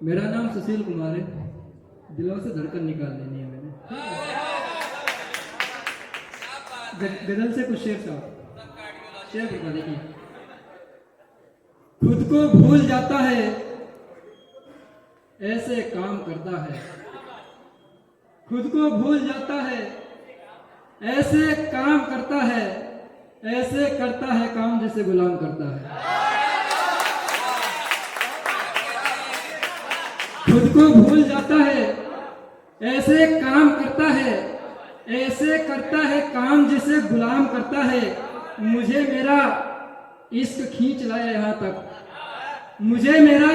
मेरा नाम सुशील कुमार है। दिलों से धड़कन निकाल लेनी है मैंने। गजल से कुछ शेर साहब, शेर बता देखिए। खुद को भूल जाता है ऐसे काम करता है, खुद को भूल जाता है ऐसे काम करता है, ऐसे करता है काम जैसे गुलाम करता है। खुद को भूल जाता है ऐसे काम करता है, ऐसे करता है काम जैसे गुलाम करता है। मुझे मेरा इश्क खींच लाया यहाँ तक, मुझे मेरा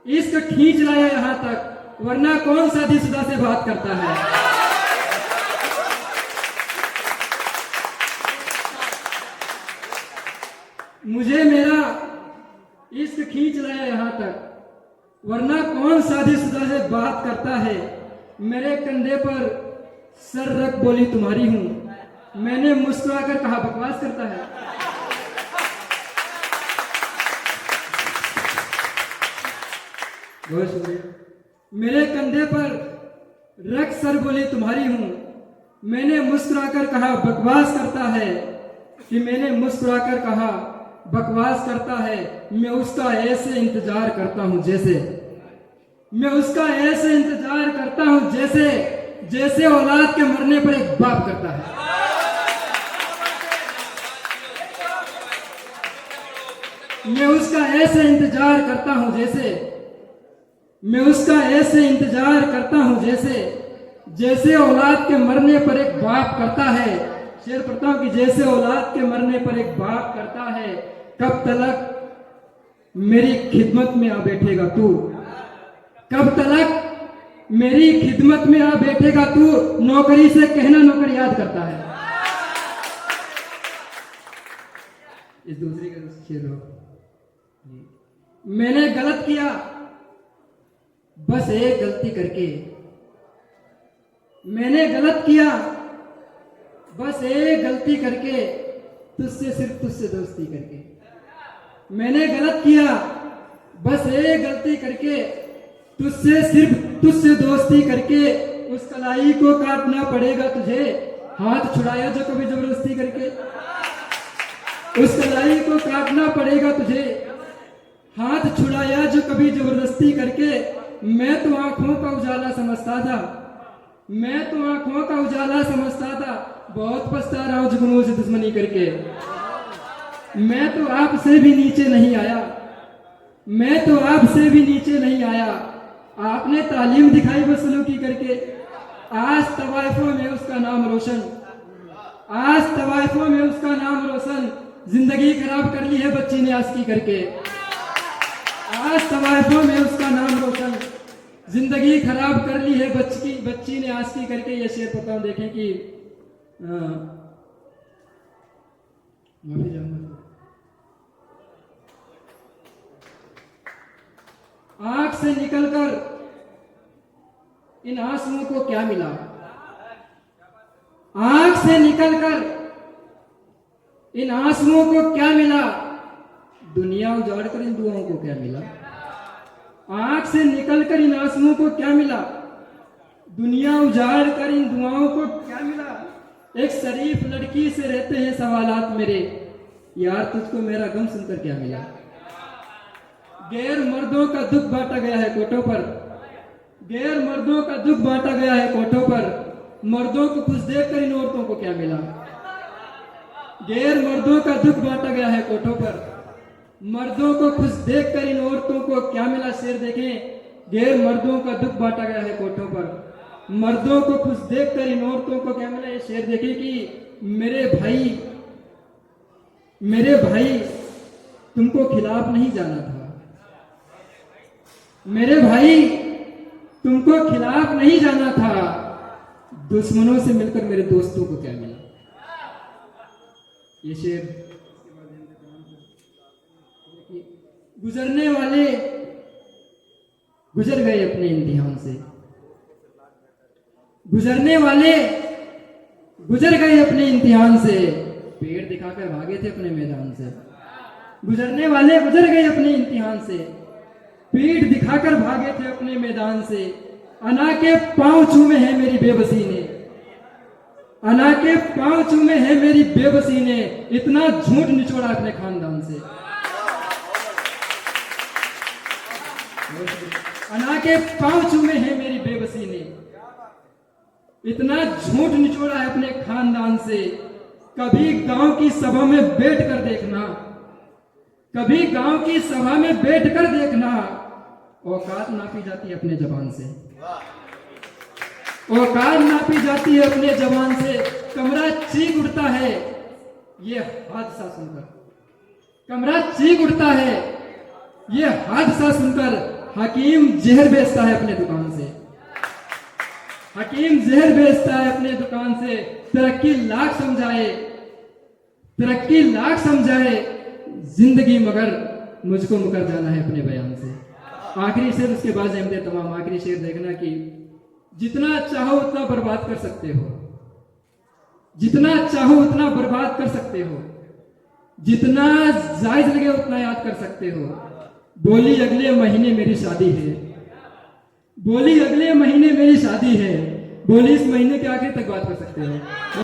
इश्क खींच लाया यहाँ तक, वरना कौन शादीशुदा से बात करता है। मुझे मेरा इश्क खींच लाया यहाँ तक, वरना कौन शादीशुदा से बात करता है। मेरे कंधे पर सर रख बोली तुम्हारी हूं, मैंने मुस्कुराकर कहा बकवास करता है। बहुत शुक्रिया। मेरे कंधे पर रख सर बोली तुम्हारी हूं, मैंने मुस्कुराकर कहा बकवास करता है, कि मैंने मुस्कुराकर कहा बकवास करता है। मैं उसका ऐसे इंतजार करता हूं जैसे, मैं उसका ऐसे इंतजार करता हूं जैसे, जैसे औलाद के मरने पर एक बाप करता है। मैं उसका ऐसे इंतजार करता हूं जैसे, मैं उसका ऐसे इंतजार करता हूं जैसे, जैसे औलाद के मरने पर एक बाप करता है। शेर पढ़ता हूं कि जैसे औलाद के मरने पर एक बाप करता है। कब तलक मेरी खिदमत में आ बैठेगा तू, कब तलक मेरी खिदमत में आ बैठेगा तू, नौकरी से कहना नौकर याद करता है। इस दूसरी का शेर हो। मैंने गलत किया बस एक गलती करके, मैंने गलत किया बस एक गलती करके, तुझसे सिर्फ तुझसे दोस्ती करके। मैंने गलत किया बस एक गलती करके, तुझसे सिर्फ तुझसे दोस्ती करके। उस कलाई को काटना पड़ेगा तुझे, हाथ छुड़ाया जो कभी जबरदस्ती करके। उस कलाई को काटना पड़ेगा तुझे, हाथ छुड़ाया जो कभी जबरदस्ती करके। मैं तो आंखों का उजाला समझता था, मैं तो आंखों का उजाला समझता था, बहुत पछता रहा हूं जुगनू से दुश्मनी करके। मैं तो आपसे भी नीचे नहीं आया, मैं तो आपसे भी नीचे नहीं आया, आपने तालीम दिखाई बसलूकी करके। आज तवाइफों में उसका नाम रोशन, आज तवाइफों में उसका नाम रोशन, जिंदगी खराब कर ली है बच्ची ने आस्की करके। आज तवाइफों में उसका नाम रोशन, जिंदगी खराब कर ली है बच्ची ने आस्की करके। ये शेर पता हूं देखें कि माफी चाहूंगा। आंख से निकलकर इन आंसुओं को क्या मिला, आंख से निकलकर इन आंसुओं को क्या मिला, दुनिया उजाड़ कर इन दुआओं को क्या मिला। आंख से निकलकर इन आंसुओं को क्या मिला, दुनिया उजाड़ कर इन दुआओं को क्या मिला। एक शरीफ लड़की से रहते हैं सवालात मेरे, यार तुझको मेरा गम सुनकर क्या मिला। गैर मर्दों का दुख बांटा गया है कोठों पर, गैर मर्दों का दुख बांटा गया है कोठों पर, मर्दों को खुश देखकर इन औरतों को क्या मिला। गैर मर्दों का दुख बांटा गया है कोठों पर, मर्दों को खुश देखकर इन औरतों को क्या मिला। शेर देखें, गैर मर्दों का दुख बांटा गया है कोठों पर, मर्दों को खुश देखकर इन औरतों को क्या मिला। ये शेर देखें कि मेरे भाई, मेरे भाई तुमको खिलाफ नहीं जाना था, मेरे भाई तुमको खिलाफ नहीं जाना था, दुश्मनों से मिलकर मेरे दोस्तों को क्या मिला। ये शेर गुजरने वाले गुजर गए अपने इम्तिहान से, गुजरने वाले गुजर गए अपने इम्तिहान से, पेड़ दिखाकर भागे थे अपने मैदान से। गुजरने वाले गुजर गए अपने इम्तिहान से, पीठ दिखाकर भागे थे अपने मैदान से। अना के पांव चूमे हैं मेरी बेबसी ने, अना के पांव चूमे हैं मेरी बेबसी ने, इतना झूठ निचोड़ा अपने खानदान से। अना के पांव चूमे हैं मेरी बेबसी ने, इतना झूठ निचोड़ा है अपने खानदान से। कभी गांव की सभा में बैठ कर देखना, कभी गांव की सभा में बैठ कर देखना, औकात नापी जाती है अपने जबान से, औकात नापी जाती है अपने जबान से। कमरा चीख उठता है ये हादसा सुनकर, कमरा चीख उठता है ये हादसा सुनकर। हकीम जहर बेचता है अपने दुकान से, हकीम जहर बेचता है अपने दुकान से। तरक्की लाख समझाए, तरक्की लाख समझाए जिंदगी, मगर मुझको मुकर जाना है अपने बयान से। आखिरी शेर, उसके बाद अहमद तमाम। आखिरी शेर देखना कि जितना चाहो उतना बर्बाद कर सकते हो, जितना चाहो उतना बर्बाद कर सकते हो, जितना जायज लगे उतना याद कर सकते हो। बोली अगले महीने मेरी शादी है, बोली अगले महीने मेरी शादी है, बोली इस महीने के आखिर तक बात कर सकते हो।